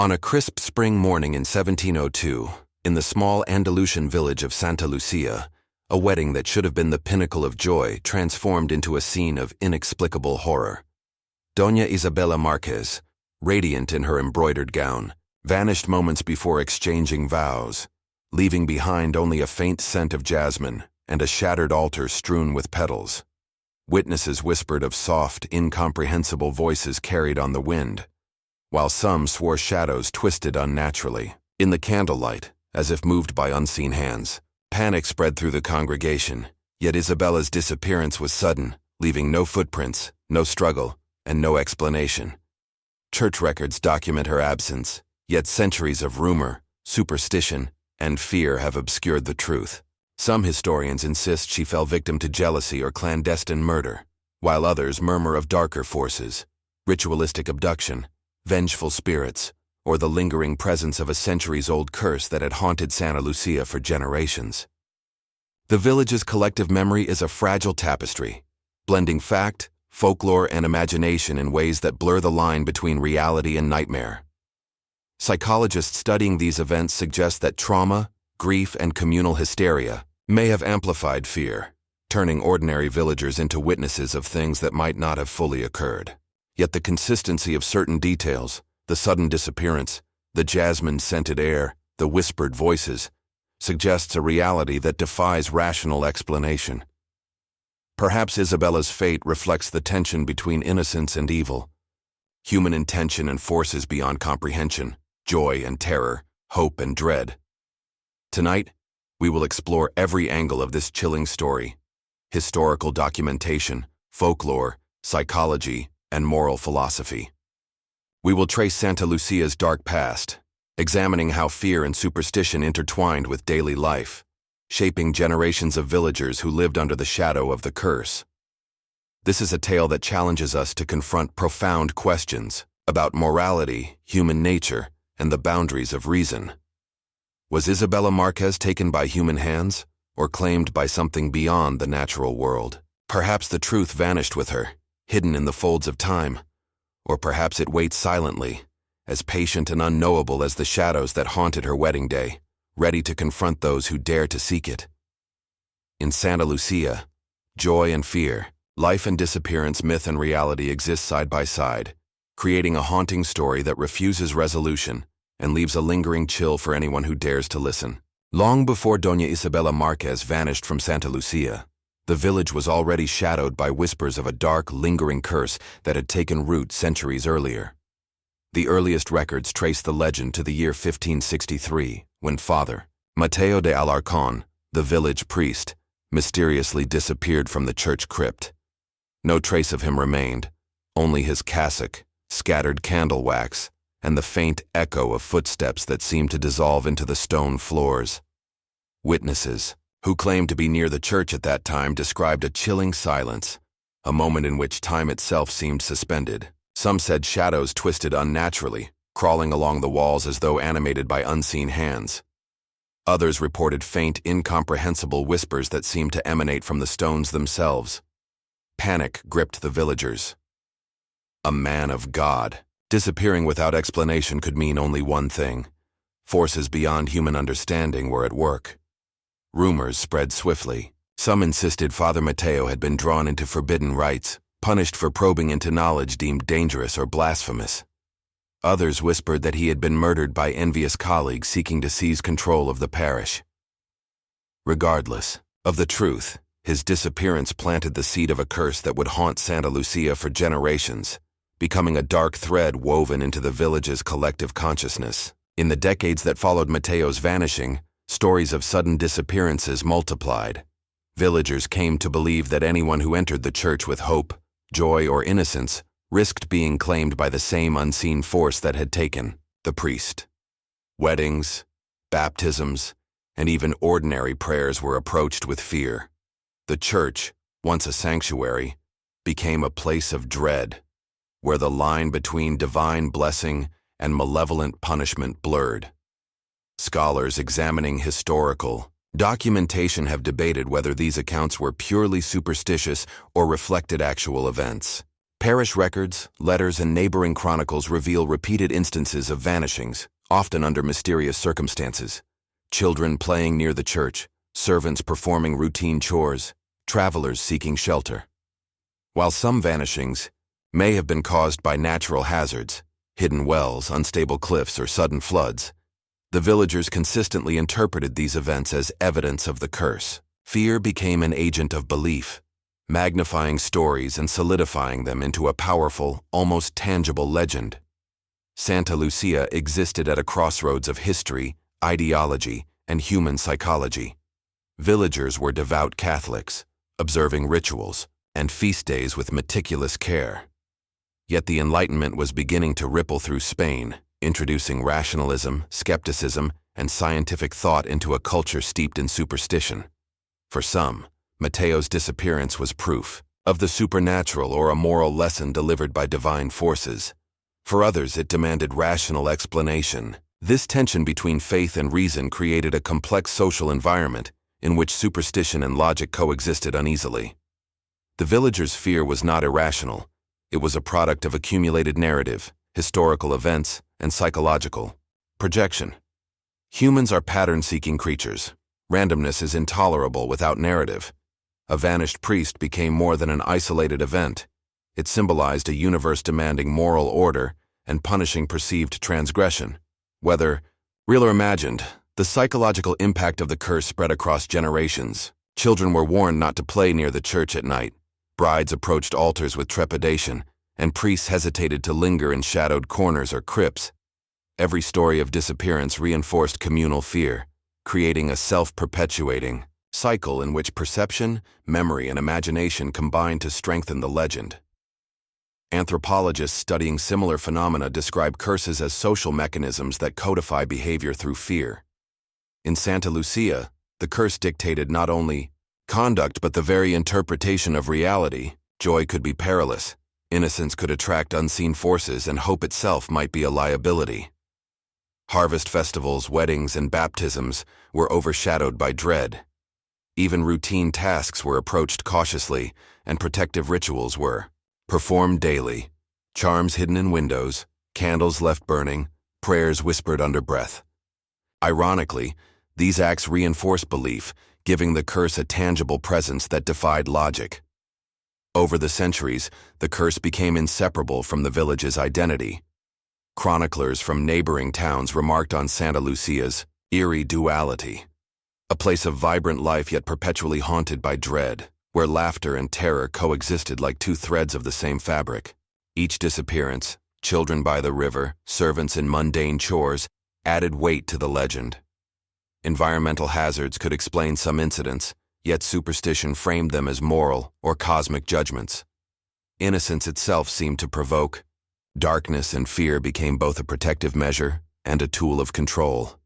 On a crisp spring morning in 1702, in the small Andalusian village of Santa Lucia, a wedding that should have been the pinnacle of joy transformed into a scene of inexplicable horror. Doña Isabella Marquez, radiant in her embroidered gown, vanished moments before exchanging vows, leaving behind only a faint scent of jasmine and a shattered altar strewn with petals. Witnesses whispered of soft, incomprehensible voices carried on the wind, while some swore shadows twisted unnaturally. In the candlelight, as if moved by unseen hands, panic spread through the congregation, yet Isabella's disappearance was sudden, leaving no footprints, no struggle, and no explanation. Church records document her absence, yet centuries of rumor, superstition, and fear have obscured the truth. Some historians insist she fell victim to jealousy or clandestine murder, while others murmur of darker forces, ritualistic abduction, vengeful spirits, or the lingering presence of a centuries-old curse that had haunted Santa Lucia for generations. The village's collective memory is a fragile tapestry, blending fact, folklore, and imagination in ways that blur the line between reality and nightmare. Psychologists studying these events suggest that trauma, grief, and communal hysteria may have amplified fear, turning ordinary villagers into witnesses of things that might not have fully occurred. Yet the consistency of certain details, the sudden disappearance, the jasmine-scented air, the whispered voices, suggests a reality that defies rational explanation. Perhaps Isabella's fate reflects the tension between innocence and evil, human intention and forces beyond comprehension, joy and terror, hope and dread. Tonight, we will explore every angle of this chilling story: historical documentation, folklore, psychology, and moral philosophy. We will trace Santa Lucia's dark past, examining how fear and superstition intertwined with daily life, shaping generations of villagers who lived under the shadow of the curse. This is a tale that challenges us to confront profound questions about morality, human nature, and the boundaries of reason. Was Isabella Marquez taken by human hands, or claimed by something beyond the natural world? Perhaps the truth vanished with her, hidden in the folds of time, or perhaps it waits silently, as patient and unknowable as the shadows that haunted her wedding day, ready to confront those who dare to seek it. In Santa Lucia, joy and fear, life and disappearance, myth and reality exist side by side, creating a haunting story that refuses resolution and leaves a lingering chill for anyone who dares to listen. Long before Doña Isabella Marquez vanished from Santa Lucia, the village was already shadowed by whispers of a dark, lingering curse that had taken root centuries earlier. The earliest records trace the legend to the year 1563, when Father Mateo de Alarcón, the village priest, mysteriously disappeared from the church crypt. No trace of him remained, only his cassock, scattered candle wax, and the faint echo of footsteps that seemed to dissolve into the stone floors. Witnesses, who claimed to be near the church at that time, described a chilling silence, a moment in which time itself seemed suspended. Some said shadows twisted unnaturally, crawling along the walls as though animated by unseen hands. Others reported faint, incomprehensible whispers that seemed to emanate from the stones themselves. Panic gripped the villagers. A man of God disappearing without explanation could mean only one thing: forces beyond human understanding were at work. Rumors spread swiftly. Some insisted Father Mateo had been drawn into forbidden rites, punished for probing into knowledge deemed dangerous or blasphemous. Others whispered that he had been murdered by envious colleagues seeking to seize control of the parish. Regardless of the truth, his disappearance planted the seed of a curse that would haunt Santa Lucia for generations, becoming a dark thread woven into the village's collective consciousness. In the decades that followed Mateo's vanishing, stories of sudden disappearances multiplied. Villagers came to believe that anyone who entered the church with hope, joy, or innocence risked being claimed by the same unseen force that had taken the priest. Weddings, baptisms, and even ordinary prayers were approached with fear. The church, once a sanctuary, became a place of dread, where the line between divine blessing and malevolent punishment blurred. Scholars examining historical documentation have debated whether these accounts were purely superstitious or reflected actual events. Parish records, letters, and neighboring chronicles reveal repeated instances of vanishings, often under mysterious circumstances. Children playing near the church, servants performing routine chores, travelers seeking shelter. While some vanishings may have been caused by natural hazards, hidden wells, unstable cliffs, or sudden floods, the villagers consistently interpreted these events as evidence of the curse. Fear became an agent of belief, magnifying stories and solidifying them into a powerful, almost tangible legend. Santa Lucia existed at a crossroads of history, ideology, and human psychology. Villagers were devout Catholics, observing rituals and feast days with meticulous care. Yet the Enlightenment was beginning to ripple through Spain, introducing rationalism, skepticism, and scientific thought into a culture steeped in superstition. For some, Mateo's disappearance was proof of the supernatural or a moral lesson delivered by divine forces. For others, it demanded rational explanation. This tension between faith and reason created a complex social environment in which superstition and logic coexisted uneasily. The villagers' fear was not irrational. It was a product of accumulated narrative, historical events, and psychological projection. Humans are pattern-seeking creatures. Randomness is intolerable without narrative. A vanished priest became more than an isolated event. It symbolized a universe demanding moral order and punishing perceived transgression. Whether real or imagined, the psychological impact of the curse spread across generations. Children were warned not to play near the church at night. Brides approached altars with trepidation, and priests hesitated to linger in shadowed corners or crypts. Every story of disappearance reinforced communal fear, creating a self-perpetuating cycle in which perception, memory, and imagination combined to strengthen the legend. Anthropologists studying similar phenomena describe curses as social mechanisms that codify behavior through fear. In Santa Lucia, the curse dictated not only conduct but the very interpretation of reality. Joy could be perilous, innocence could attract unseen forces, and hope itself might be a liability. Harvest festivals, weddings, and baptisms were overshadowed by dread. Even routine tasks were approached cautiously, and protective rituals were performed daily. Charms hidden in windows, candles left burning, prayers whispered under breath. Ironically, these acts reinforced belief, giving the curse a tangible presence that defied logic. Over the centuries, the curse became inseparable from the village's identity. Chroniclers from neighboring towns remarked on Santa Lucia's eerie duality, a place of vibrant life yet perpetually haunted by dread, where laughter and terror coexisted like two threads of the same fabric. Each disappearance, children by the river, servants in mundane chores, added weight to the legend. Environmental hazards could explain some incidents, yet superstition framed them as moral or cosmic judgments. Innocence itself seemed to provoke. Darkness and fear became both a protective measure and a tool of control.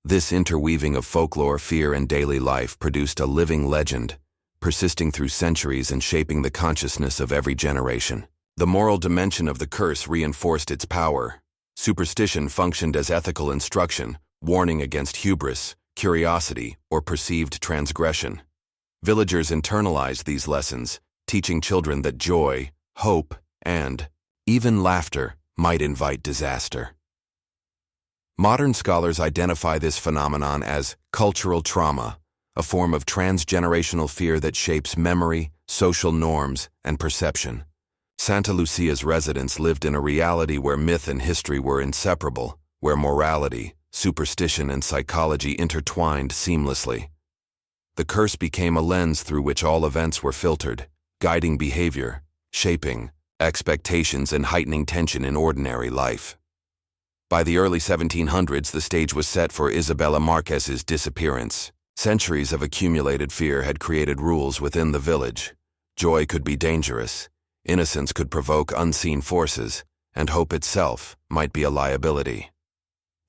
This interweaving of folklore, fear, and daily life produced a living legend, persisting through centuries and shaping the consciousness of every generation. The moral dimension of the curse reinforced its power. Superstition functioned as ethical instruction, warning against hubris, curiosity, or perceived transgression. Villagers internalized these lessons, teaching children that joy, hope, and even laughter might invite disaster. Modern scholars identify this phenomenon as cultural trauma, a form of transgenerational fear that shapes memory, social norms, and perception. Santa Lucia's residents lived in a reality where myth and history were inseparable, where morality, superstition, and psychology intertwined seamlessly. The curse became a lens through which all events were filtered, guiding behavior, shaping expectations, and heightening tension in ordinary life. By the early 1700s, the stage was set for Isabella Marquez's disappearance. Centuries of accumulated fear had created rules within the village. Joy could be dangerous, innocence could provoke unseen forces, and hope itself might be a liability.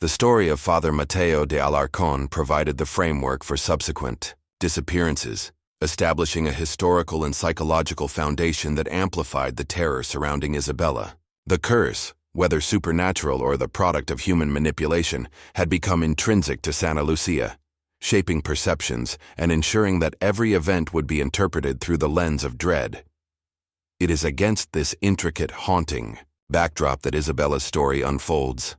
The story of Father Mateo de Alarcón provided the framework for subsequent disappearances, establishing a historical and psychological foundation that amplified the terror surrounding Isabella. The curse, whether supernatural or the product of human manipulation, had become intrinsic to Santa Lucia, shaping perceptions and ensuring that every event would be interpreted through the lens of dread. It is against this intricate, haunting backdrop that Isabella's story unfolds,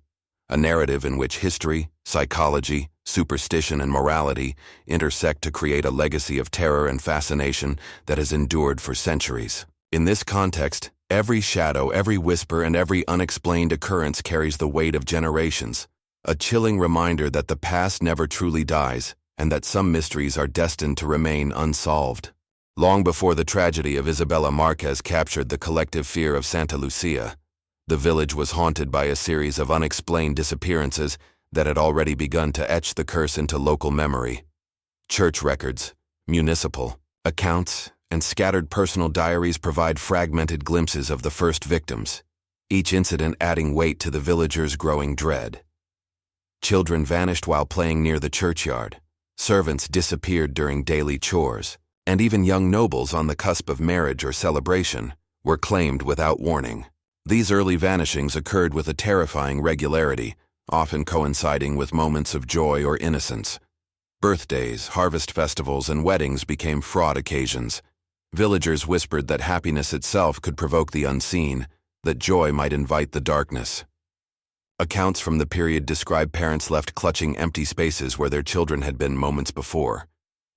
a narrative in which history, psychology, superstition, and morality intersect to create a legacy of terror and fascination that has endured for centuries. In this context, every shadow, every whisper, and every unexplained occurrence carries the weight of generations, a chilling reminder that the past never truly dies and that some mysteries are destined to remain unsolved. Long before the tragedy of Isabella Marquez captured the collective fear of Santa Lucia, the village was haunted by a series of unexplained disappearances that had already begun to etch the curse into local memory. Church records, municipal accounts, and scattered personal diaries provide fragmented glimpses of the first victims, each incident adding weight to the villagers' growing dread. Children vanished while playing near the churchyard, servants disappeared during daily chores, and even young nobles on the cusp of marriage or celebration were claimed without warning. These early vanishings occurred with a terrifying regularity, often coinciding with moments of joy or innocence. Birthdays, harvest festivals, and weddings became fraught occasions. Villagers whispered that happiness itself could provoke the unseen, that joy might invite the darkness. Accounts from the period describe parents left clutching empty spaces where their children had been moments before,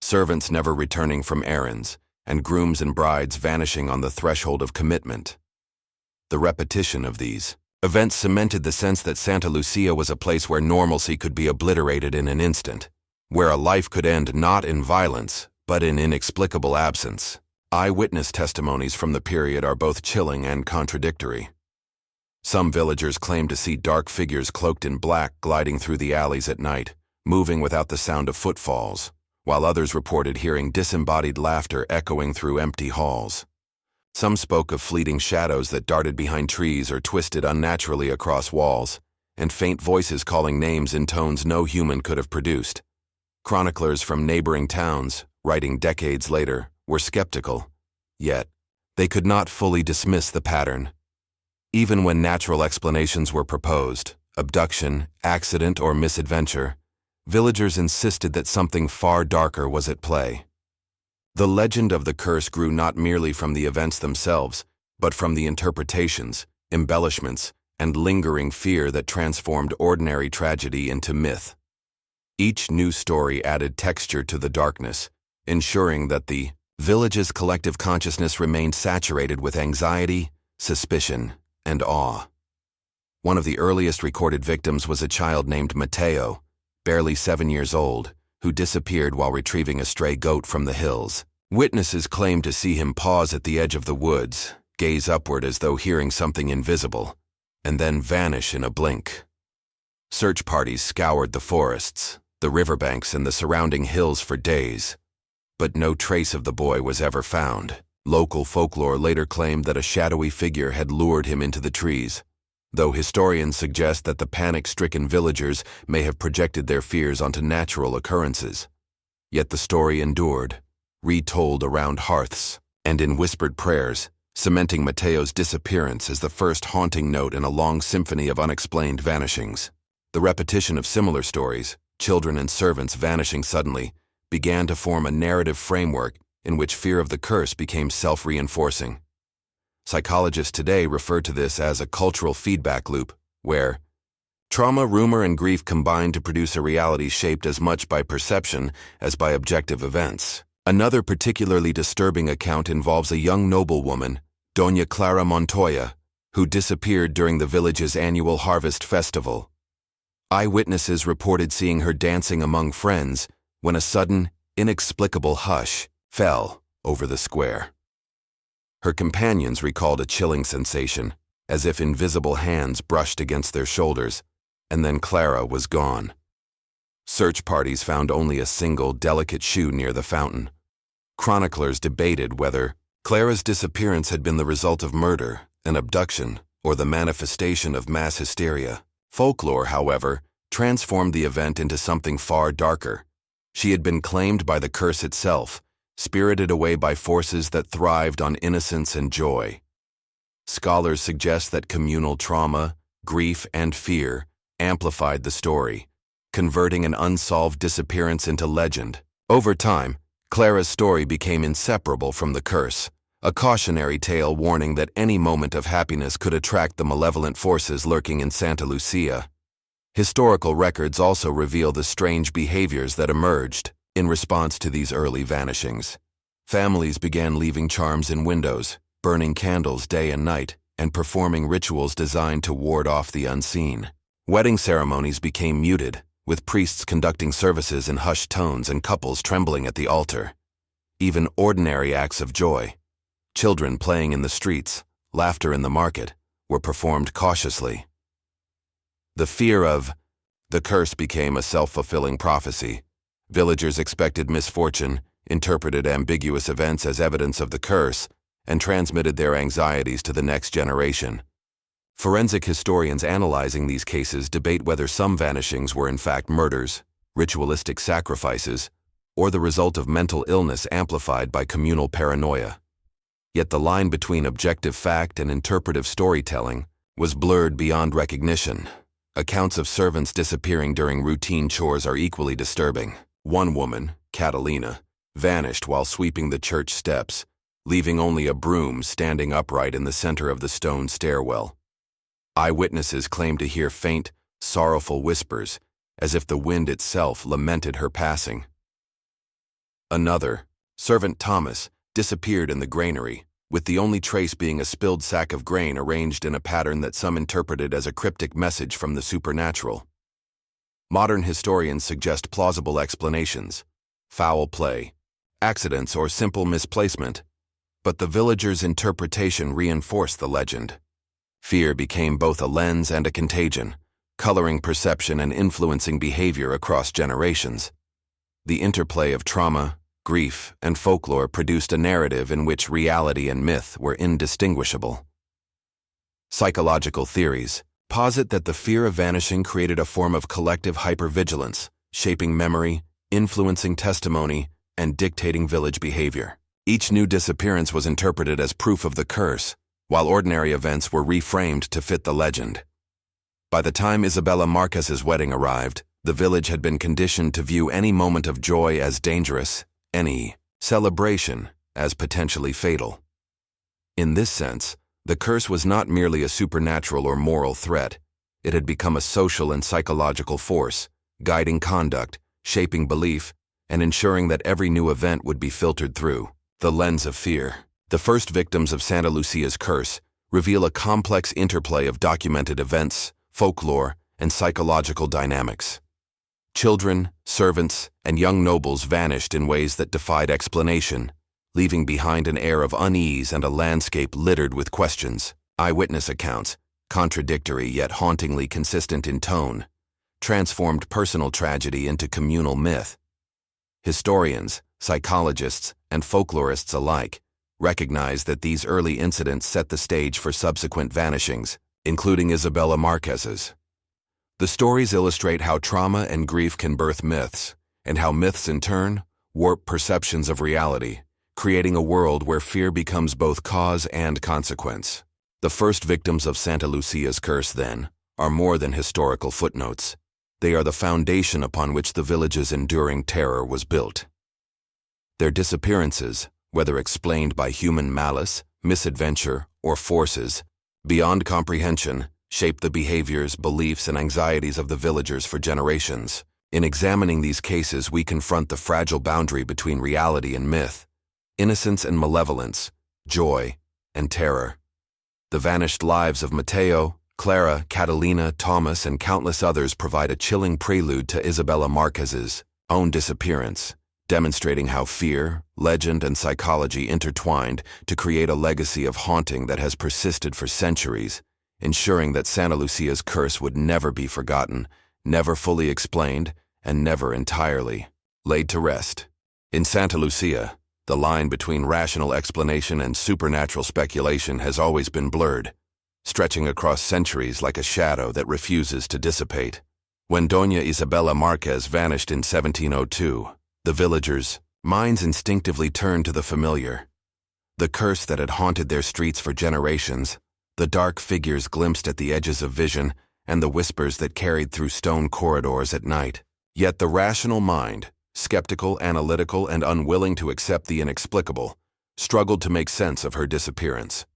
servants never returning from errands, and grooms and brides vanishing on the threshold of commitment. The repetition of these events cemented the sense that Santa Lucia was a place where normalcy could be obliterated in an instant, where a life could end not in violence, but in inexplicable absence. Eyewitness testimonies from the period are both chilling and contradictory. Some villagers claim to see dark figures cloaked in black gliding through the alleys at night, moving without the sound of footfalls, while others reported hearing disembodied laughter echoing through empty halls. Some spoke of fleeting shadows that darted behind trees or twisted unnaturally across walls, and faint voices calling names in tones no human could have produced. Chroniclers from neighboring towns, writing decades later, were skeptical, yet they could not fully dismiss the pattern. Even when natural explanations were proposed, abduction, accident, or misadventure, villagers insisted that something far darker was at play. The legend of the curse grew not merely from the events themselves, but from the interpretations, embellishments, and lingering fear that transformed ordinary tragedy into myth. Each new story added texture to the darkness, ensuring that the village's collective consciousness remained saturated with anxiety, suspicion, and awe. One of the earliest recorded victims was a child named Mateo, barely 7 years old, who disappeared while retrieving a stray goat from the hills. Witnesses claimed to see him pause at the edge of the woods, gaze upward as though hearing something invisible, and then vanish in a blink. Search parties scoured the forests, the riverbanks, and the surrounding hills for days, but no trace of the boy was ever found. Local folklore later claimed that a shadowy figure had lured him into the trees, though historians suggest that the panic-stricken villagers may have projected their fears onto natural occurrences. Yet the story endured, retold around hearths and in whispered prayers, cementing Mateo's disappearance as the first haunting note in a long symphony of unexplained vanishings. The repetition of similar stories, children and servants vanishing suddenly, began to form a narrative framework in which fear of the curse became self-reinforcing. Psychologists today refer to this as a cultural feedback loop, where trauma, rumor, and grief combine to produce a reality shaped as much by perception as by objective events. Another particularly disturbing account involves a young noblewoman, Doña Clara Montoya, who disappeared during the village's annual harvest festival. Eyewitnesses reported seeing her dancing among friends when a sudden, inexplicable hush fell over the square. Her companions recalled a chilling sensation, as if invisible hands brushed against their shoulders, and then Clara was gone. Search parties found only a single delicate shoe near the fountain. Chroniclers debated whether Clara's disappearance had been the result of murder, an abduction, or the manifestation of mass hysteria. Folklore, however, transformed the event into something far darker. She had been claimed by the curse itself, spirited away by forces that thrived on innocence and joy. Scholars suggest that communal trauma, grief, and fear amplified the story, converting an unsolved disappearance into legend. Over time, Clara's story became inseparable from the curse, a cautionary tale warning that any moment of happiness could attract the malevolent forces lurking in Santa Lucia. Historical records also reveal the strange behaviors that emerged in response to these early vanishings. Families began leaving charms in windows, burning candles day and night, and performing rituals designed to ward off the unseen. Wedding ceremonies became muted, with priests conducting services in hushed tones and couples trembling at the altar. Even ordinary acts of joy, children playing in the streets, laughter in the market, were performed cautiously. The fear of the curse became a self-fulfilling prophecy. Villagers expected misfortune, interpreted ambiguous events as evidence of the curse, and transmitted their anxieties to the next generation. Forensic historians analyzing these cases debate whether some vanishings were in fact murders, ritualistic sacrifices, or the result of mental illness amplified by communal paranoia. Yet the line between objective fact and interpretive storytelling was blurred beyond recognition. Accounts of servants disappearing during routine chores are equally disturbing. One woman, Catalina, vanished while sweeping the church steps, leaving only a broom standing upright in the center of the stone stairwell. Eyewitnesses claimed to hear faint, sorrowful whispers, as if the wind itself lamented her passing. Another, servant Thomas, disappeared in the granary, with the only trace being a spilled sack of grain arranged in a pattern that some interpreted as a cryptic message from the supernatural. Modern historians suggest plausible explanations: foul play, accidents, or simple misplacement, but the villagers' interpretation reinforced the legend. Fear became both a lens and a contagion, coloring perception and influencing behavior across generations. The interplay of trauma, grief, and folklore produced a narrative in which reality and myth were indistinguishable. Psychological theories posit that the fear of vanishing created a form of collective hypervigilance, shaping memory, influencing testimony, and dictating village behavior. Each new disappearance was interpreted as proof of the curse, while ordinary events were reframed to fit the legend. By the time Isabella Marquez's wedding arrived, the village had been conditioned to view any moment of joy as dangerous, any celebration as potentially fatal. In this sense, the curse was not merely a supernatural or moral threat. It had become a social and psychological force, guiding conduct, shaping belief, and ensuring that every new event would be filtered through the lens of fear. The first victims of Santa Lucia's curse reveal a complex interplay of documented events, folklore, and psychological dynamics. Children, servants, and young nobles vanished in ways that defied explanation, leaving behind an air of unease and a landscape littered with questions. Eyewitness accounts, contradictory yet hauntingly consistent in tone, transformed personal tragedy into communal myth. Historians, psychologists, and folklorists alike recognize that these early incidents set the stage for subsequent vanishings, including Isabella Marquez's. The stories illustrate how trauma and grief can birth myths, and how myths in turn warp perceptions of reality, creating a world where fear becomes both cause and consequence. The first victims of Santa Lucia's curse, then, are more than historical footnotes. They are the foundation upon which the village's enduring terror was built. Their disappearances, whether explained by human malice, misadventure, or forces beyond comprehension, shape the behaviors, beliefs, and anxieties of the villagers for generations. In examining these cases, we confront the fragile boundary between reality and myth, innocence and malevolence, joy and terror. The vanished lives of Mateo, Clara, Catalina, Thomas, and countless others provide a chilling prelude to Isabella Marquez's own disappearance, demonstrating how fear, legend, and psychology intertwined to create a legacy of haunting that has persisted for centuries, ensuring that Santa Lucia's curse would never be forgotten, never fully explained, and never entirely laid to rest. In Santa Lucia, the line between rational explanation and supernatural speculation has always been blurred, stretching across centuries like a shadow that refuses to dissipate. When Doña Isabella Marquez vanished in 1702, the villagers' minds instinctively turned to the familiar. The curse that had haunted their streets for generations, the dark figures glimpsed at the edges of vision, and the whispers that carried through stone corridors at night. Yet the rational mind, skeptical, analytical, and unwilling to accept the inexplicable, struggled to make sense of her disappearance.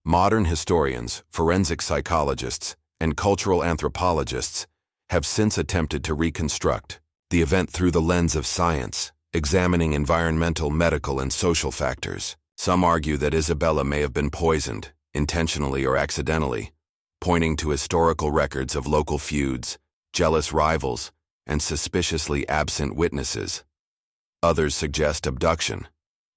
Modern historians, forensic psychologists, and cultural anthropologists have since attempted to reconstruct the event through the lens of science, examining environmental, medical, and social factors. Some argue that Isabella may have been poisoned, intentionally or accidentally, pointing to historical records of local feuds, jealous rivals, and suspiciously absent witnesses. Others suggest abduction,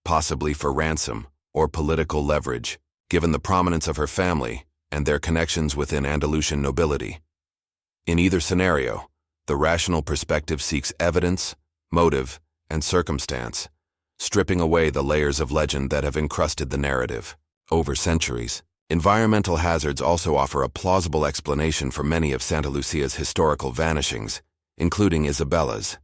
possibly for ransom or political leverage, given the prominence of her family and their connections within Andalusian nobility. In either scenario, the rational perspective seeks evidence, motive, and circumstance, stripping away the layers of legend that have encrusted the narrative. Over centuries, environmental hazards also offer a plausible explanation for many of Santa Lucia's historical vanishings, including Isabella's.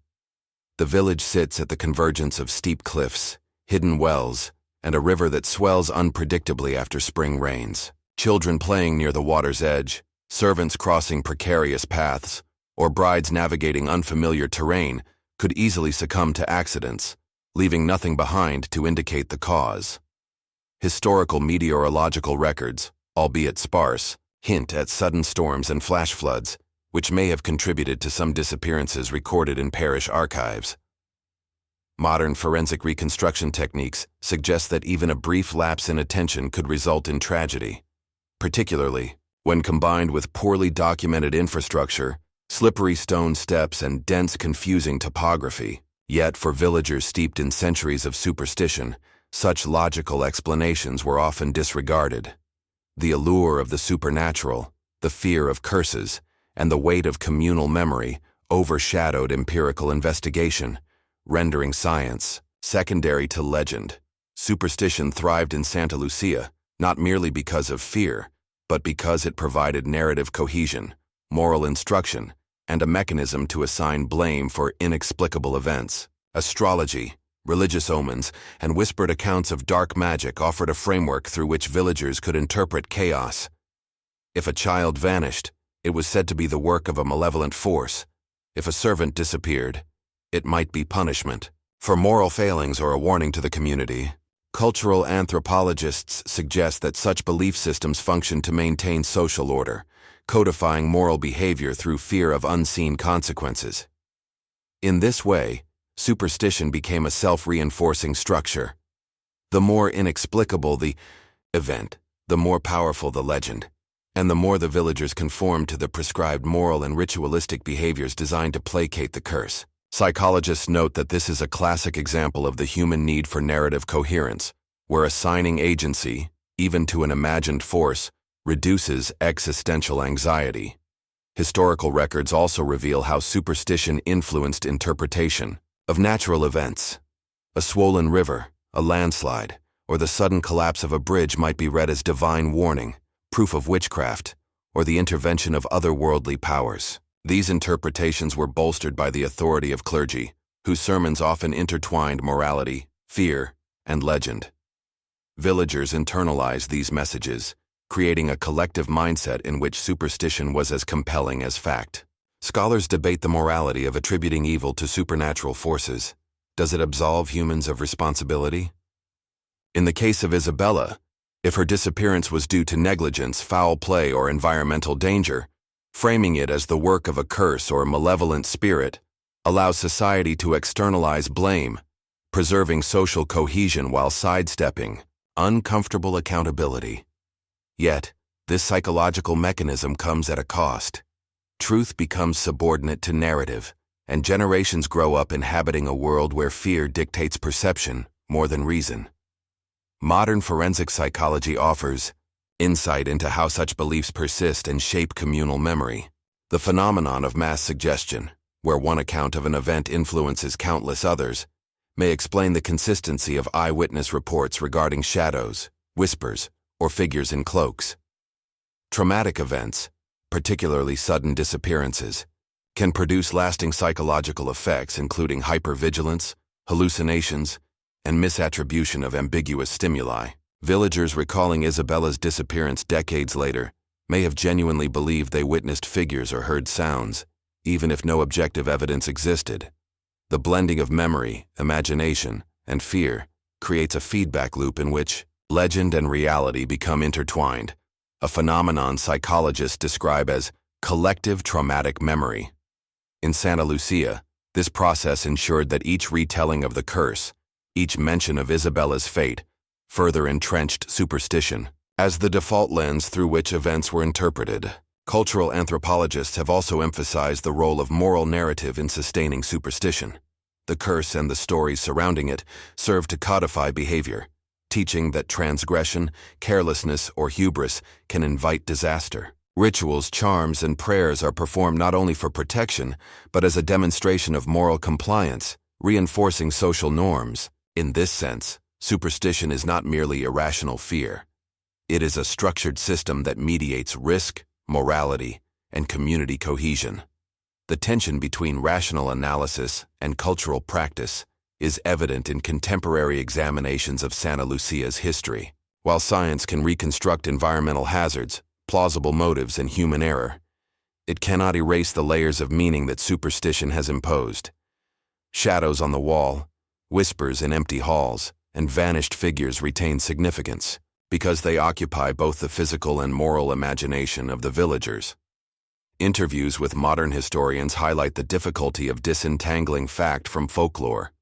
The village sits at the convergence of steep cliffs, hidden wells, and a river that swells unpredictably after spring rains. Children playing near the water's edge, servants crossing precarious paths, or brides navigating unfamiliar terrain could easily succumb to accidents, leaving nothing behind to indicate the cause. Historical meteorological records, albeit sparse, hint at sudden storms and flash floods, which may have contributed to some disappearances recorded in parish archives. Modern forensic reconstruction techniques suggest that even a brief lapse in attention could result in tragedy, particularly when combined with poorly documented infrastructure, slippery stone steps, and dense, confusing topography. Yet, for villagers steeped in centuries of superstition, such logical explanations were often disregarded. The allure of the supernatural, the fear of curses, and the weight of communal memory overshadowed empirical investigation, rendering science secondary to legend. Superstition thrived in Santa Lucia, not merely because of fear, but because it provided narrative cohesion, moral instruction, and a mechanism to assign blame for inexplicable events. Astrology, religious omens, and whispered accounts of dark magic offered a framework through which villagers could interpret chaos. If a child vanished, it was said to be the work of a malevolent force. If a servant disappeared, it might be punishment for moral failings or a warning to the community. Cultural anthropologists suggest that such belief systems function to maintain social order, codifying moral behavior through fear of unseen consequences. In this way, superstition became a self-reinforcing structure. The more inexplicable the event, the more powerful the legend, and the more the villagers conformed to the prescribed moral and ritualistic behaviors designed to placate the curse. Psychologists note that this is a classic example of the human need for narrative coherence, where assigning agency, even to an imagined force, reduces existential anxiety. Historical records also reveal how superstition influenced interpretation of natural events. A swollen river, a landslide, or the sudden collapse of a bridge might be read as divine warning, proof of witchcraft, or the intervention of otherworldly powers. These interpretations were bolstered by the authority of clergy, whose sermons often intertwined morality, fear, and legend. Villagers internalized these messages, creating a collective mindset in which superstition was as compelling as fact. Scholars debate the morality of attributing evil to supernatural forces. Does it absolve humans of responsibility? In the case of Isabella, if her disappearance was due to negligence, foul play, or environmental danger, framing it as the work of a curse or malevolent spirit allows society to externalize blame, preserving social cohesion while sidestepping uncomfortable accountability. Yet, this psychological mechanism comes at a cost. Truth becomes subordinate to narrative, and generations grow up inhabiting a world where fear dictates perception more than reason. Modern forensic psychology offers insight into how such beliefs persist and shape communal memory. The phenomenon of mass suggestion, where one account of an event influences countless others, may explain the consistency of eyewitness reports regarding shadows, whispers, or figures in cloaks. Traumatic events, particularly sudden disappearances, can produce lasting psychological effects including hypervigilance, hallucinations, and misattribution of ambiguous stimuli. Villagers recalling Isabella's disappearance decades later may have genuinely believed they witnessed figures or heard sounds, even if no objective evidence existed. The blending of memory, imagination, and fear creates a feedback loop in which legend and reality become intertwined, a phenomenon psychologists describe as collective traumatic memory. In Santa Lucia, this process ensured that each retelling of the curse, each mention of Isabella's fate, further entrenched superstition as the default lens through which events were interpreted. Cultural anthropologists have also emphasized the role of moral narrative in sustaining superstition. The curse and the stories surrounding it serve to codify behavior, teaching that transgression, carelessness, or hubris can invite disaster. Rituals, charms, and prayers are performed not only for protection, but as a demonstration of moral compliance, reinforcing social norms. In this sense, superstition is not merely irrational fear. It is a structured system that mediates risk, morality, and community cohesion. The tension between rational analysis and cultural practice is evident in contemporary examinations of Santa Lucia's history. While science can reconstruct environmental hazards, plausible motives, and human error, it cannot erase the layers of meaning that superstition has imposed. Shadows on the wall, whispers in empty halls, and vanished figures retain significance because they occupy both the physical and moral imagination of the villagers. Interviews with modern historians highlight the difficulty of disentangling fact from folklore.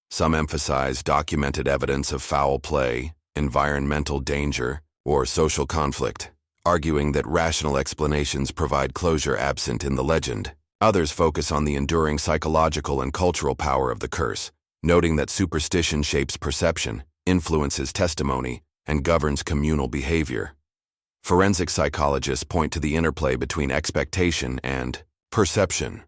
Some emphasize documented evidence of foul play, environmental danger, or social conflict, arguing that rational explanations provide closure absent in the legend. Others focus on the enduring psychological and cultural power of the curse, noting that superstition shapes perception, influences testimony, and governs communal behavior. Forensic psychologists point to the interplay between expectation and perception.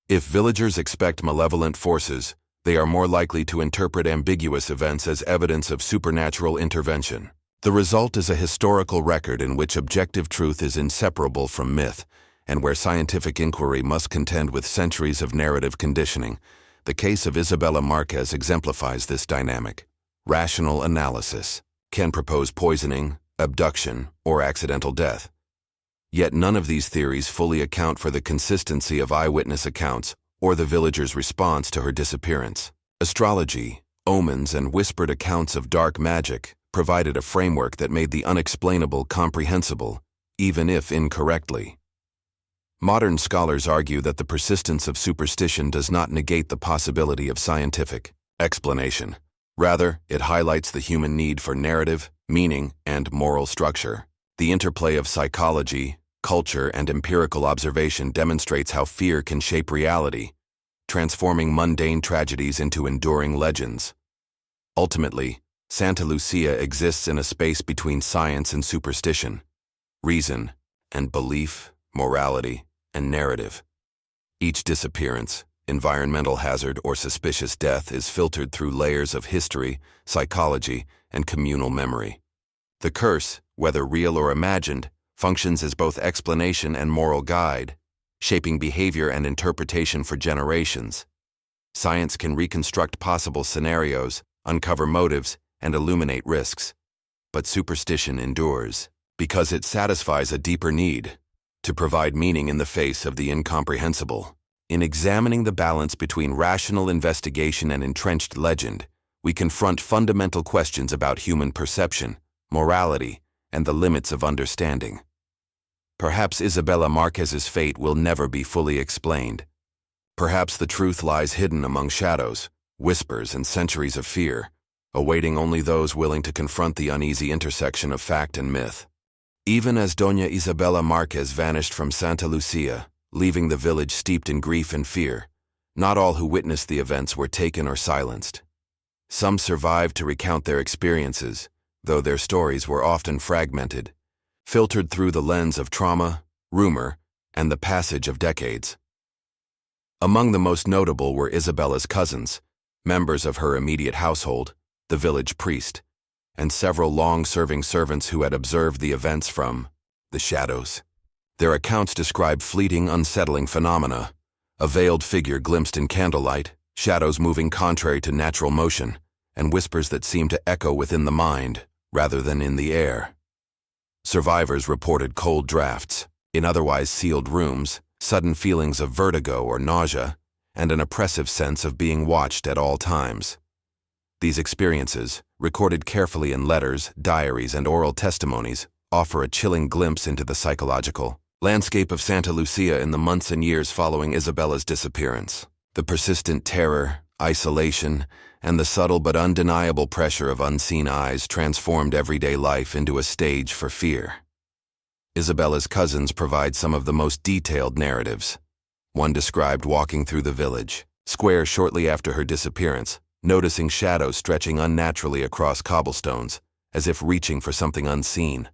If villagers expect malevolent forces, they are more likely to interpret ambiguous events as evidence of supernatural intervention. The result is a historical record in which objective truth is inseparable from myth, and where scientific inquiry must contend with centuries of narrative conditioning. The case of Isabella Marquez exemplifies this dynamic. Rational analysis can propose poisoning, abduction, or accidental death. Yet none of these theories fully account for the consistency of eyewitness accounts or the villagers' response to her disappearance. Astrology, omens, and whispered accounts of dark magic provided a framework that made the unexplainable comprehensible, even if incorrectly. Modern scholars argue that the persistence of superstition does not negate the possibility of scientific explanation. Rather, it highlights the human need for narrative, meaning, and moral structure. The interplay of psychology, culture, and empirical observation demonstrates how fear can shape reality, transforming mundane tragedies into enduring legends. Ultimately, Santa Lucia exists in a space between science and superstition, reason and belief, morality and narrative. Each disappearance, environmental hazard, or suspicious death is filtered through layers of history, psychology, and communal memory. The curse, whether real or imagined, functions as both explanation and moral guide, shaping behavior and interpretation for generations. Science can reconstruct possible scenarios, uncover motives, and illuminate risks. But superstition endures because it satisfies a deeper need to provide meaning in the face of the incomprehensible. In examining the balance between rational investigation and entrenched legend, we confront fundamental questions about human perception, morality, and the limits of understanding. Perhaps Isabella Marquez's fate will never be fully explained. Perhaps the truth lies hidden among shadows, whispers, and centuries of fear, awaiting only those willing to confront the uneasy intersection of fact and myth. Even as Doña Isabella Marquez vanished from Santa Lucia, leaving the village steeped in grief and fear, not all who witnessed the events were taken or silenced. Some survived to recount their experiences, though their stories were often fragmented, filtered through the lens of trauma, rumor, and the passage of decades. Among the most notable were Isabella's cousins, members of her immediate household, the village priest, and several long-serving servants who had observed the events from the shadows. Their accounts describe fleeting, unsettling phenomena, a veiled figure glimpsed in candlelight, shadows moving contrary to natural motion, and whispers that seem to echo within the mind rather than in the air. Survivors reported cold drafts in otherwise sealed rooms, sudden feelings of vertigo or nausea, and an oppressive sense of being watched at all times. These experiences, recorded carefully in letters, diaries, and oral testimonies, offer a chilling glimpse into the psychological landscape of Santa Lucia in the months and years following Isabella's disappearance. The persistent terror, isolation, and the subtle but undeniable pressure of unseen eyes transformed everyday life into a stage for fear. Isabella's cousins provide some of the most detailed narratives. One described walking through the village square shortly after her disappearance, noticing shadows stretching unnaturally across cobblestones, as if reaching for something unseen.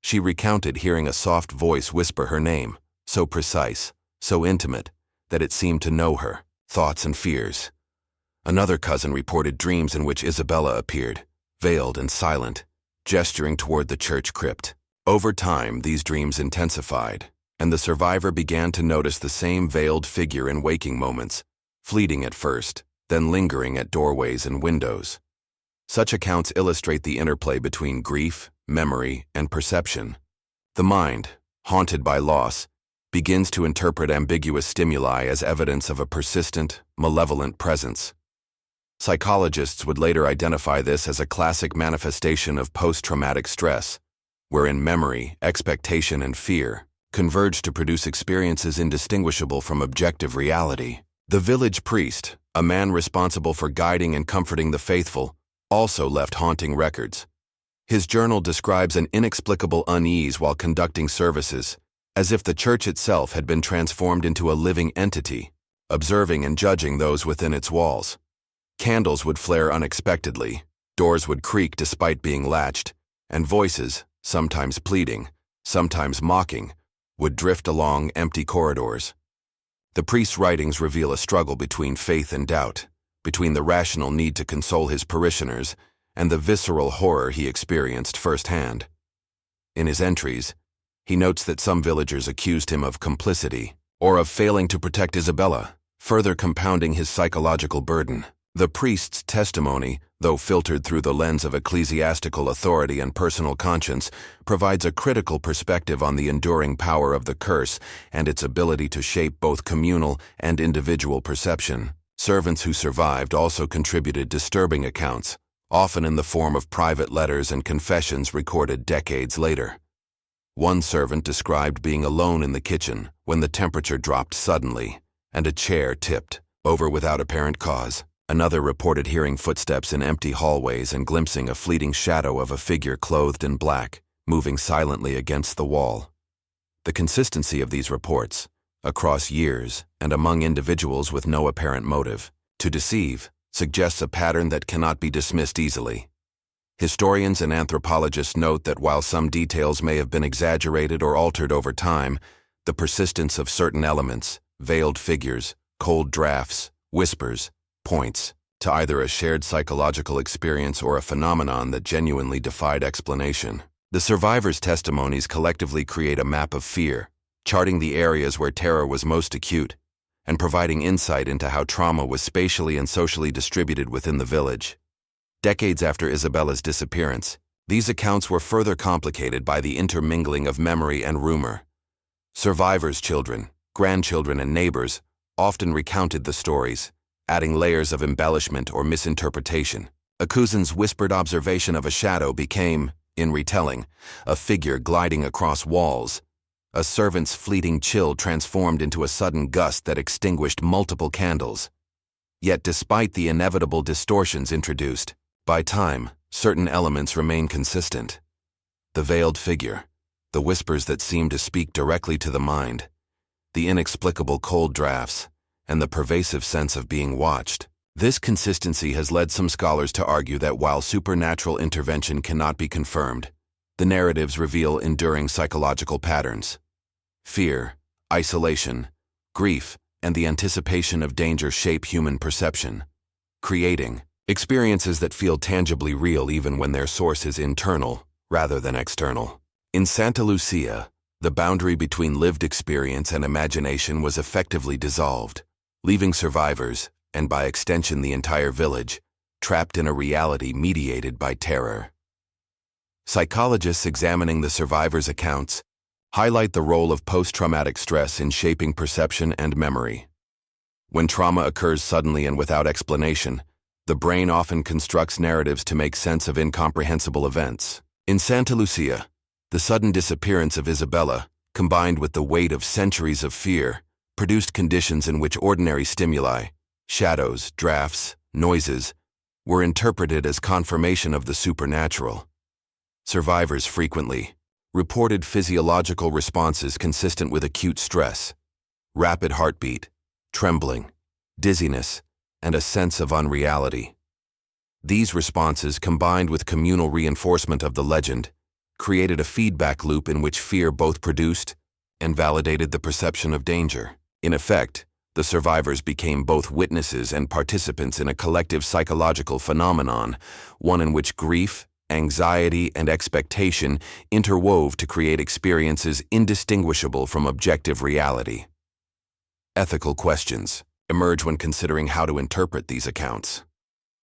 She recounted hearing a soft voice whisper her name, so precise, so intimate, that it seemed to know her thoughts and fears. Another cousin reported dreams in which Isabella appeared, veiled and silent, gesturing toward the church crypt. Over time, these dreams intensified, and the survivor began to notice the same veiled figure in waking moments, fleeting at first, then lingering at doorways and windows. Such accounts illustrate the interplay between grief, memory, and perception. The mind, haunted by loss, begins to interpret ambiguous stimuli as evidence of a persistent, malevolent presence. Psychologists would later identify this as a classic manifestation of post-traumatic stress, wherein memory, expectation, and fear converge to produce experiences indistinguishable from objective reality. The village priest, a man responsible for guiding and comforting the faithful, also left haunting records. His journal describes an inexplicable unease while conducting services, as if the church itself had been transformed into a living entity, observing and judging those within its walls. Candles would flare unexpectedly, doors would creak despite being latched, and voices, sometimes pleading, sometimes mocking, would drift along empty corridors. The priest's writings reveal a struggle between faith and doubt, between the rational need to console his parishioners and the visceral horror he experienced firsthand. In his entries, he notes that some villagers accused him of complicity or of failing to protect Isabella, further compounding his psychological burden. The priest's testimony, though filtered through the lens of ecclesiastical authority and personal conscience, provides a critical perspective on the enduring power of the curse and its ability to shape both communal and individual perception. Servants who survived also contributed disturbing accounts, often in the form of private letters and confessions recorded decades later. One servant described being alone in the kitchen when the temperature dropped suddenly and a chair tipped over without apparent cause. Another reported hearing footsteps in empty hallways and glimpsing a fleeting shadow of a figure clothed in black, moving silently against the wall. The consistency of these reports, across years and among individuals with no apparent motive to deceive, suggests a pattern that cannot be dismissed easily. Historians and anthropologists note that while some details may have been exaggerated or altered over time, the persistence of certain elements, veiled figures, cold drafts, whispers, points to either a shared psychological experience or a phenomenon that genuinely defied explanation. The survivors' testimonies collectively create a map of fear, charting the areas where terror was most acute, and providing insight into how trauma was spatially and socially distributed within the village. Decades after Isabella's disappearance, these accounts were further complicated by the intermingling of memory and rumor. Survivors' children, grandchildren, and neighbors often recounted the stories, adding layers of embellishment or misinterpretation. A cousin's whispered observation of a shadow became, in retelling, a figure gliding across walls. A servant's fleeting chill transformed into a sudden gust that extinguished multiple candles. Yet despite the inevitable distortions introduced, by time, certain elements remain consistent. The veiled figure, the whispers that seem to speak directly to the mind, the inexplicable cold drafts, and the pervasive sense of being watched. This consistency has led some scholars to argue that while supernatural intervention cannot be confirmed, the narratives reveal enduring psychological patterns. Fear, isolation, grief, and the anticipation of danger shape human perception, creating experiences that feel tangibly real even when their source is internal rather than external. In Santa Lucia, the boundary between lived experience and imagination was effectively dissolved, leaving survivors, and by extension the entire village, trapped in a reality mediated by terror. Psychologists examining the survivors' accounts highlight the role of post-traumatic stress in shaping perception and memory. When trauma occurs suddenly and without explanation, The brain often constructs narratives to make sense of incomprehensible events. In Santa Lucia, the sudden disappearance of Isabella, combined with the weight of centuries of fear, produced conditions in which ordinary stimuli, shadows, drafts, noises, were interpreted as confirmation of the supernatural. Survivors frequently reported physiological responses consistent with acute stress, rapid heartbeat, trembling, dizziness, and a sense of unreality. These responses, combined with communal reinforcement of the legend, created a feedback loop in which fear both produced and validated the perception of danger. In effect, the survivors became both witnesses and participants in a collective psychological phenomenon, one in which grief, anxiety, and expectation interwove to create experiences indistinguishable from objective reality. Ethical questions emerge when considering how to interpret these accounts.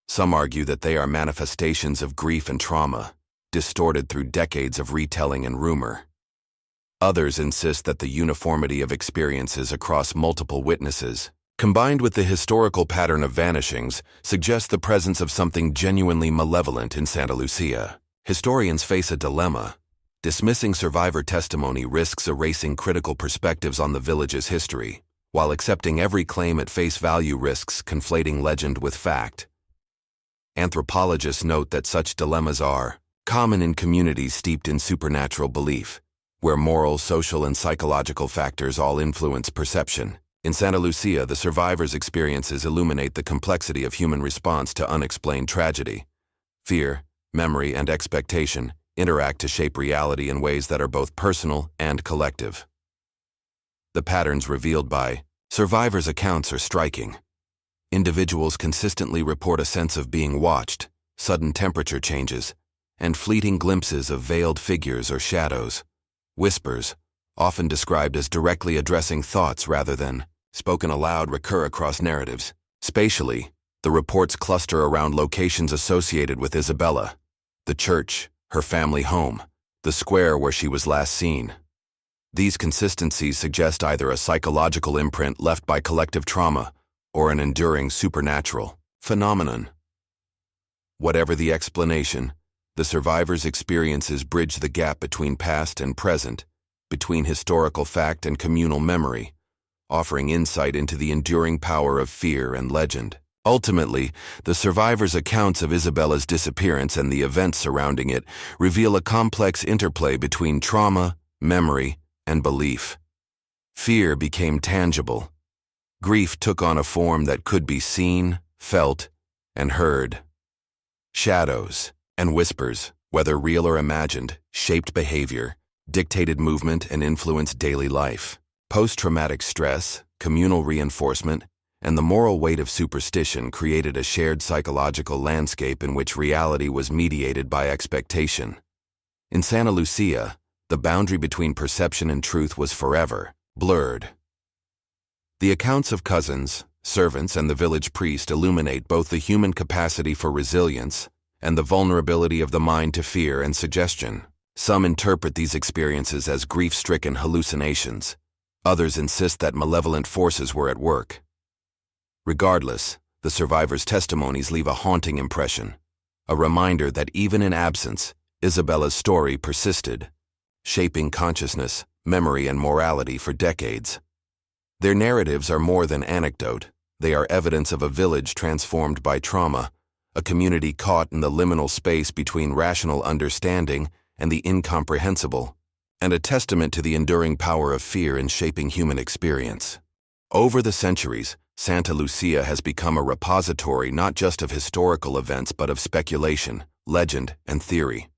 Some argue that they are manifestations of grief and trauma, distorted through decades of retelling and rumor. Others insist that the uniformity of experiences across multiple witnesses, combined with the historical pattern of vanishings, suggests the presence of something genuinely malevolent in Santa Lucia. Historians face a dilemma. Dismissing survivor testimony risks erasing critical perspectives on the village's history, while accepting every claim at face value risks conflating legend with fact. Anthropologists note that such dilemmas are common in communities steeped in supernatural belief, where moral, social, and psychological factors all influence perception. In Santa Lucia, the survivors' experiences illuminate the complexity of human response to unexplained tragedy. Fear, memory, and expectation interact to shape reality in ways that are both personal and collective. The patterns revealed by survivors' accounts are striking. Individuals consistently report a sense of being watched, sudden temperature changes, and fleeting glimpses of veiled figures or shadows. Whispers, often described as directly addressing thoughts rather than spoken aloud, recur across narratives. Spatially, the reports cluster around locations associated with Isabella: the church, her family home, the square where she was last seen. These consistencies suggest either a psychological imprint left by collective trauma or an enduring supernatural phenomenon. Whatever the explanation, the survivors' experiences bridge the gap between past and present, between historical fact and communal memory, offering insight into the enduring power of fear and legend. Ultimately, the survivors' accounts of Isabella's disappearance and the events surrounding it reveal a complex interplay between trauma, memory, and belief. Fear became tangible. Grief took on a form that could be seen, felt, and heard. Shadows and whispers, whether real or imagined, shaped behavior, dictated movement, and influenced daily life. Post-traumatic stress, communal reinforcement, and the moral weight of superstition created a shared psychological landscape in which reality was mediated by expectation. In Santa Lucia, the boundary between perception and truth was forever blurred. The accounts of cousins, servants, and the village priest illuminate both the human capacity for resilience and the vulnerability of the mind to fear and suggestion. Some interpret these experiences as grief-stricken hallucinations. Others insist that malevolent forces were at work. Regardless, the survivors' testimonies leave a haunting impression, a reminder that even in absence, Isabella's story persisted, shaping consciousness, memory, and morality for decades. Their narratives are more than anecdote. They are evidence of a village transformed by trauma, a community caught in the liminal space between rational understanding and the incomprehensible, and a testament to the enduring power of fear in shaping human experience. Over the centuries, Santa Lucia has become a repository not just of historical events but of speculation, legend, and theory.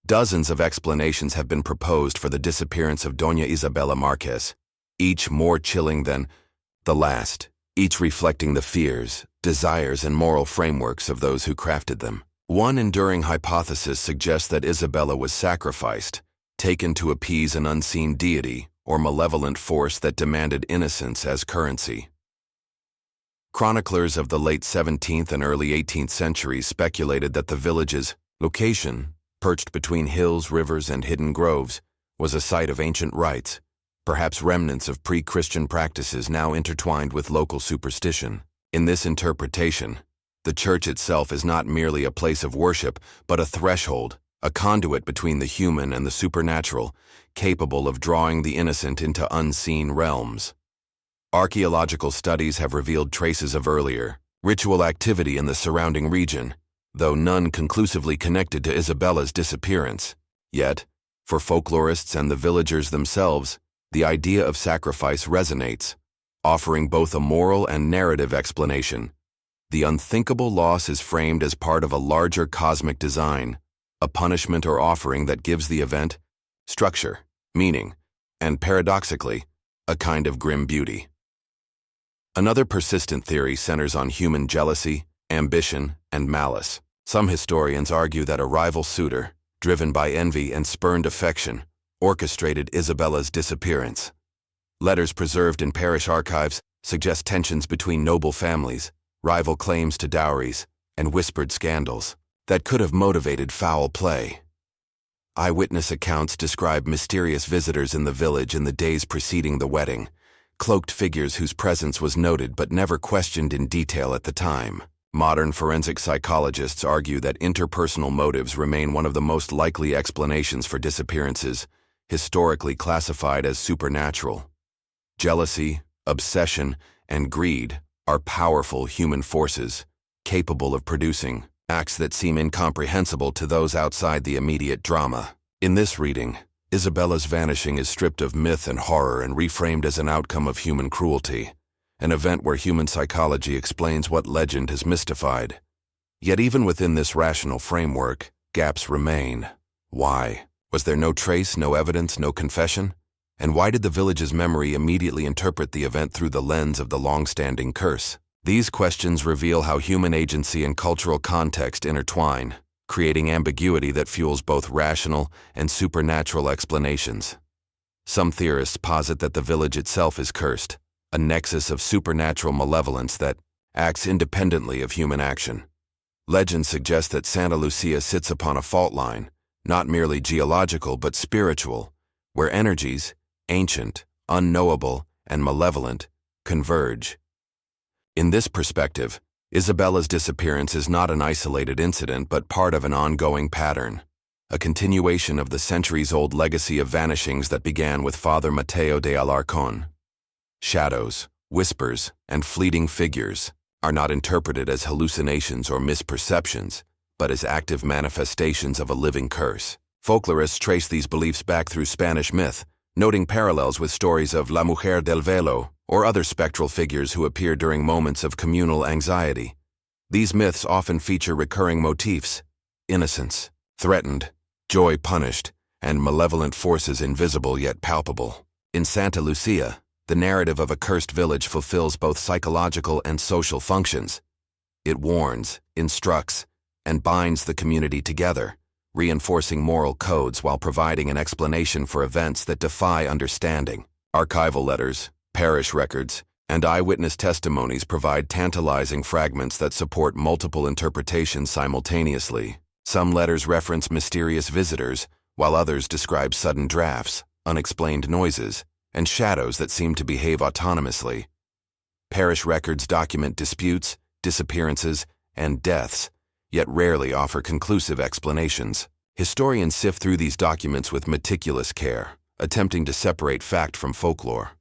Dozens of explanations have been proposed for the disappearance of Doña Isabella Marquez, each more chilling than the last, each reflecting the fears, desires, and moral frameworks of those who crafted them. One enduring hypothesis suggests that Isabella was sacrificed, taken to appease an unseen deity or malevolent force that demanded innocence as currency. Chroniclers of the late 17th and early 18th centuries speculated that the village's location, perched between hills, rivers, and hidden groves, was a site of ancient rites, perhaps remnants of pre-Christian practices now intertwined with local superstition. In this interpretation, The church itself is not merely a place of worship, but a threshold, a conduit between the human and the supernatural, capable of drawing the innocent into unseen realms. Archaeological studies have revealed traces of earlier, ritual activity in the surrounding region, though none conclusively connected to Isabella's disappearance. Yet, for folklorists and the villagers themselves, the idea of sacrifice resonates, offering both a moral and narrative explanation. The unthinkable loss is framed as part of a larger cosmic design, a punishment or offering that gives the event structure, meaning, and paradoxically, a kind of grim beauty. Another persistent theory centers on human jealousy, ambition, and malice. Some historians argue that a rival suitor, driven by envy and spurned affection, orchestrated Isabella's disappearance. Letters preserved in parish archives suggest tensions between noble families, rival claims to dowries, and whispered scandals that could have motivated foul play. Eyewitness accounts describe mysterious visitors in the village in the days preceding the wedding, cloaked figures whose presence was noted but never questioned in detail at the time. Modern forensic psychologists argue that interpersonal motives remain one of the most likely explanations for disappearances, historically classified as supernatural. Jealousy, obsession, and greed are powerful human forces, capable of producing acts that seem incomprehensible to those outside the immediate drama. In this reading, Isabella's vanishing is stripped of myth and horror and reframed as an outcome of human cruelty, an event where human psychology explains what legend has mystified. Yet even within this rational framework, gaps remain. Why? Was there no trace, no evidence, no confession? And why did the village's memory immediately interpret the event through the lens of the long-standing curse? These questions reveal how human agency and cultural context intertwine, creating ambiguity that fuels both rational and supernatural explanations. Some theorists posit that the village itself is cursed, a nexus of supernatural malevolence that acts independently of human action. Legend suggests that Santa Lucia sits upon a fault line, not merely geological but spiritual, where energies, ancient, unknowable, and malevolent, converge. In this perspective, Isabella's disappearance is not an isolated incident but part of an ongoing pattern, a continuation of the centuries-old legacy of vanishings that began with Father Mateo de Alarcón. Shadows, whispers, and fleeting figures are not interpreted as hallucinations or misperceptions, but as active manifestations of a living curse. Folklorists trace these beliefs back through Spanish myth, noting parallels with stories of La Mujer del Velo or other spectral figures who appear during moments of communal anxiety. These myths often feature recurring motifs: innocence threatened, joy punished, and malevolent forces invisible yet palpable. In Santa Lucia, the narrative of a cursed village fulfills both psychological and social functions. It warns, instructs, and binds the community together, reinforcing moral codes while providing an explanation for events that defy understanding. Archival letters, parish records, and eyewitness testimonies provide tantalizing fragments that support multiple interpretations simultaneously. Some letters reference mysterious visitors, while others describe sudden drafts, unexplained noises, and shadows that seem to behave autonomously. Parish records document disputes, disappearances, and deaths, yet rarely offer conclusive explanations. Historians sift through these documents with meticulous care, attempting to separate fact from folklore.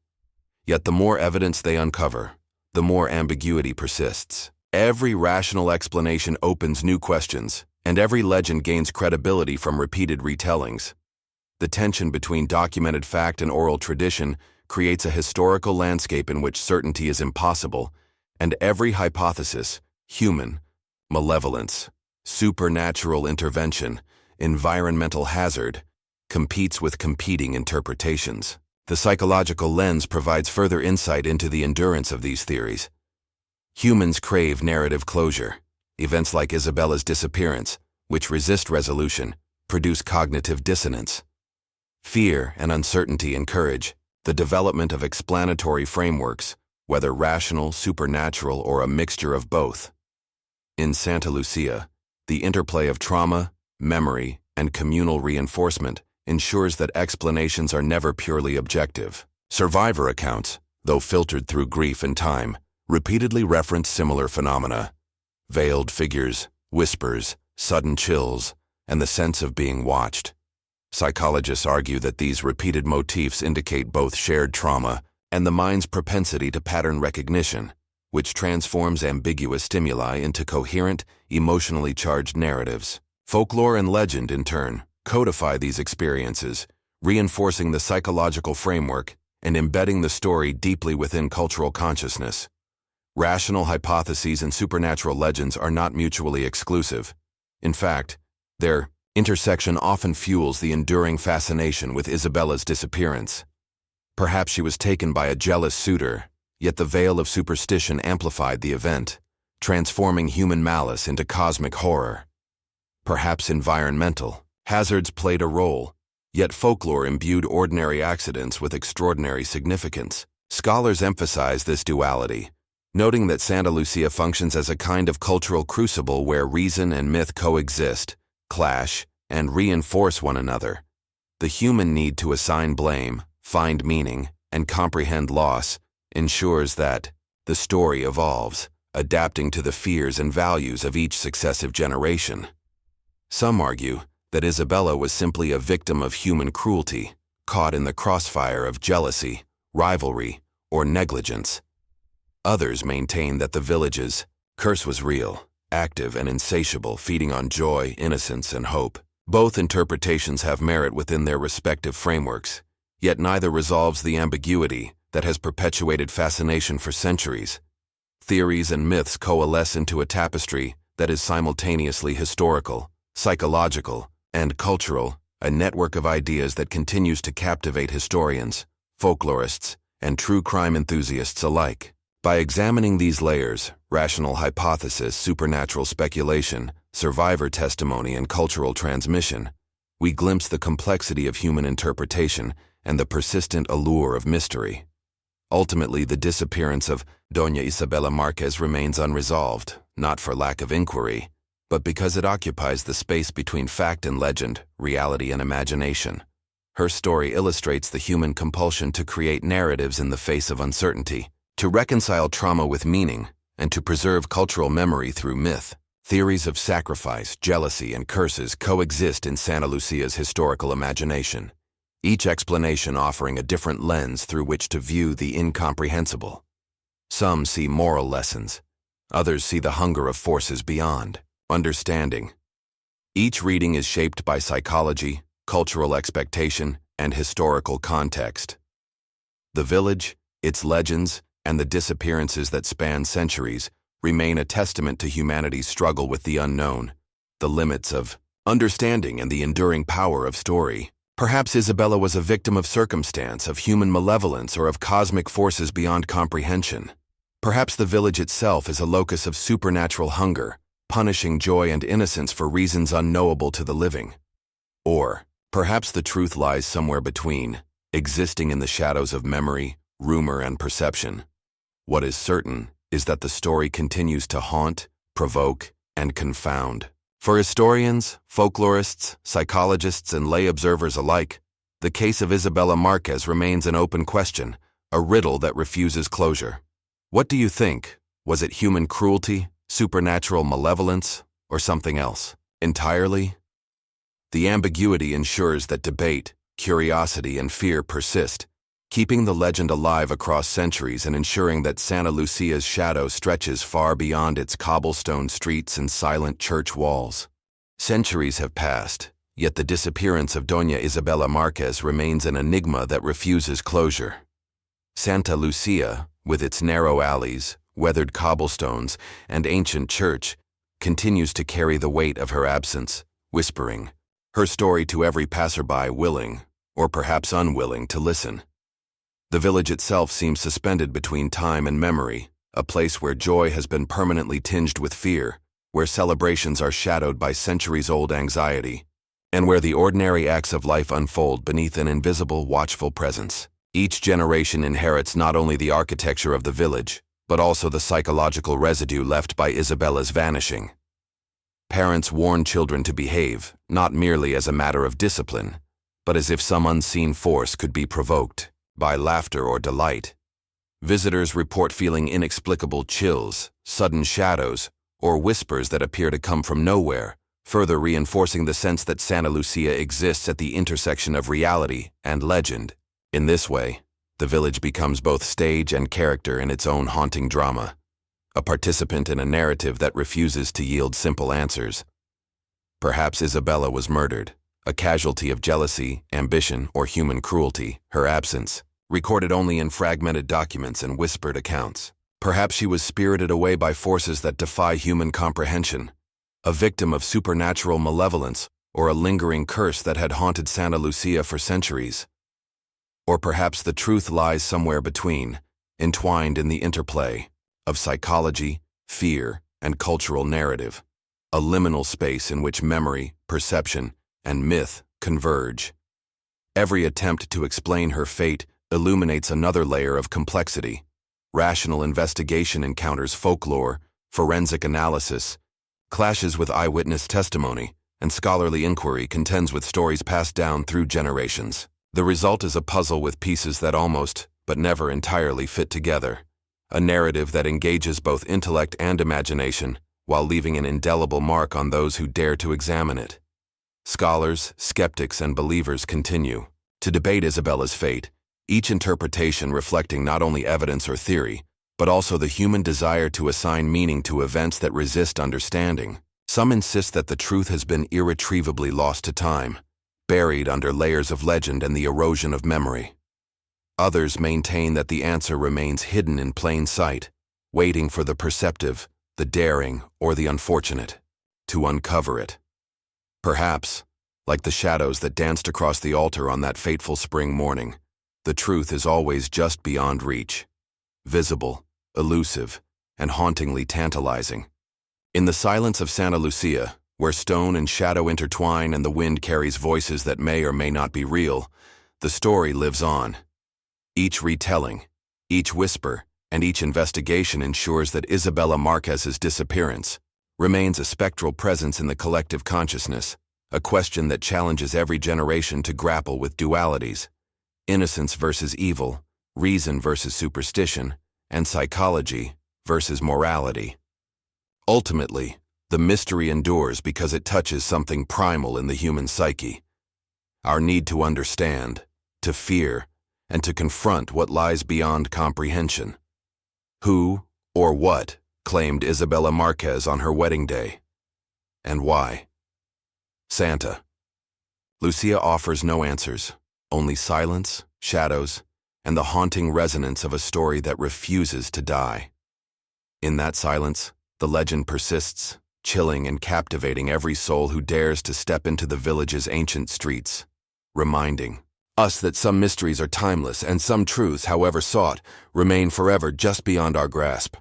Yet the more evidence they uncover, the more ambiguity persists. Every rational explanation opens new questions, and every legend gains credibility from repeated retellings. The tension between documented fact and oral tradition creates a historical landscape in which certainty is impossible, and every hypothesis, human, malevolence, supernatural intervention, environmental hazard, competes with competing interpretations. The psychological lens provides further insight into the endurance of these theories. Humans crave narrative closure. Events like Isabella's disappearance, which resist resolution, produce cognitive dissonance. Fear and uncertainty encourage the development of explanatory frameworks, whether rational, supernatural, or a mixture of both. In Santa Lucia, the interplay of trauma, memory, and communal reinforcement ensures that explanations are never purely objective. Survivor accounts, though filtered through grief and time, repeatedly reference similar phenomena. Veiled figures, whispers, sudden chills, and the sense of being watched. Psychologists argue that these repeated motifs indicate both shared trauma and the mind's propensity to pattern recognition, which transforms ambiguous stimuli into coherent, emotionally charged narratives. Folklore and legend, in turn, codify these experiences, reinforcing the psychological framework and embedding the story deeply within cultural consciousness. Rational hypotheses and supernatural legends are not mutually exclusive. In fact, their intersection often fuels the enduring fascination with Isabella's disappearance. Perhaps she was taken by a jealous suitor, yet the veil of superstition amplified the event, transforming human malice into cosmic horror. Perhaps environmental hazards played a role, yet folklore imbued ordinary accidents with extraordinary significance. Scholars emphasize this duality, noting that Santa Lucia functions as a kind of cultural crucible where reason and myth coexist, clash, and reinforce one another. The human need to assign blame, find meaning, and comprehend loss ensures that the story evolves, adapting to the fears and values of each successive generation. Some argue that Isabella was simply a victim of human cruelty, caught in the crossfire of jealousy, rivalry, or negligence. Others maintain that the village's curse was real, active and insatiable, feeding on joy, innocence, and hope. Both interpretations have merit within their respective frameworks, yet neither resolves the ambiguity that has perpetuated fascination for centuries. Theories and myths coalesce into a tapestry that is simultaneously historical, psychological, and cultural, a network of ideas that continues to captivate historians, folklorists, and true crime enthusiasts alike. By examining these layers, rational hypothesis, supernatural speculation, survivor testimony, and cultural transmission, we glimpse the complexity of human interpretation and the persistent allure of mystery. Ultimately, the disappearance of Doña Isabella Marquez remains unresolved, not for lack of inquiry, but because it occupies the space between fact and legend, reality and imagination. Her story illustrates the human compulsion to create narratives in the face of uncertainty, to reconcile trauma with meaning, and to preserve cultural memory through myth. Theories of sacrifice, jealousy, and curses coexist in Santa Lucia's historical imagination, each explanation offering a different lens through which to view the incomprehensible. Some see moral lessons, others see the hunger of forces beyond understanding. Each reading is shaped by psychology, cultural expectation, and historical context. The village, its legends, and the disappearances that span centuries remain a testament to humanity's struggle with the unknown, the limits of understanding, and the enduring power of story. Perhaps Isabella was a victim of circumstance, of human malevolence, or of cosmic forces beyond comprehension. Perhaps the village itself is a locus of supernatural hunger, punishing joy and innocence for reasons unknowable to the living. Or perhaps the truth lies somewhere between, existing in the shadows of memory, rumor, and perception. What is certain is that the story continues to haunt, provoke, and confound. For historians, folklorists, psychologists, and lay observers alike, the case of Isabella Marquez remains an open question, a riddle that refuses closure. What do you think? Was it human cruelty, supernatural malevolence, or something else entirely? The ambiguity ensures that debate, curiosity, and fear persist, keeping the legend alive across centuries and ensuring that Santa Lucia's shadow stretches far beyond its cobblestone streets and silent church walls. Centuries have passed, yet the disappearance of Doña Isabella Marquez remains an enigma that refuses closure. Santa Lucia, with its narrow alleys, weathered cobblestones, and ancient church, continues to carry the weight of her absence, whispering her story to every passerby willing, or perhaps unwilling, to listen. The village itself seems suspended between time and memory, a place where joy has been permanently tinged with fear, where celebrations are shadowed by centuries-old anxiety, and where the ordinary acts of life unfold beneath an invisible, watchful presence. Each generation inherits not only the architecture of the village, but also the psychological residue left by Isabella's vanishing. Parents warn children to behave, not merely as a matter of discipline, but as if some unseen force could be provoked by laughter or delight. Visitors report feeling inexplicable chills, sudden shadows, or whispers that appear to come from nowhere, further reinforcing the sense that Santa Lucia exists at the intersection of reality and legend. In this way, the village becomes both stage and character in its own haunting drama, a participant in a narrative that refuses to yield simple answers. Perhaps Isabella was murdered, a casualty of jealousy, ambition, or human cruelty, her absence, recorded only in fragmented documents and whispered accounts. Perhaps she was spirited away by forces that defy human comprehension, a victim of supernatural malevolence or a lingering curse that had haunted Santa Lucia for centuries. Or perhaps the truth lies somewhere between, entwined in the interplay of psychology, fear, and cultural narrative, a liminal space in which memory, perception, and myth converge. Every attempt to explain her fate illuminates another layer of complexity. Rational investigation encounters folklore, forensic analysis, clashes with eyewitness testimony, and scholarly inquiry contends with stories passed down through generations. The result is a puzzle with pieces that almost, but never entirely fit together, a narrative that engages both intellect and imagination while leaving an indelible mark on those who dare to examine it. Scholars, skeptics, and believers continue to debate Isabella's fate, each interpretation reflecting not only evidence or theory, but also the human desire to assign meaning to events that resist understanding. Some insist that the truth has been irretrievably lost to time, buried under layers of legend and the erosion of memory. Others maintain that the answer remains hidden in plain sight, waiting for the perceptive, the daring, or the unfortunate to uncover it. Perhaps, like the shadows that danced across the altar on that fateful spring morning, the truth is always just beyond reach, visible, elusive, and hauntingly tantalizing. In the silence of Santa Lucia, where stone and shadow intertwine and the wind carries voices that may or may not be real, the story lives on. Each retelling, each whisper, and each investigation ensures that Isabella Marquez's disappearance remains a spectral presence in the collective consciousness, a question that challenges every generation to grapple with dualities: innocence versus evil, reason versus superstition, and psychology versus morality. Ultimately, the mystery endures because it touches something primal in the human psyche: our need to understand, to fear, and to confront what lies beyond comprehension. Who, or what, claimed Isabella Marquez on her wedding day? And why? Santa Lucia offers no answers, only silence, shadows, and the haunting resonance of a story that refuses to die. In that silence, the legend persists, chilling and captivating every soul who dares to step into the village's ancient streets, reminding us that some mysteries are timeless and some truths, however sought, remain forever just beyond our grasp.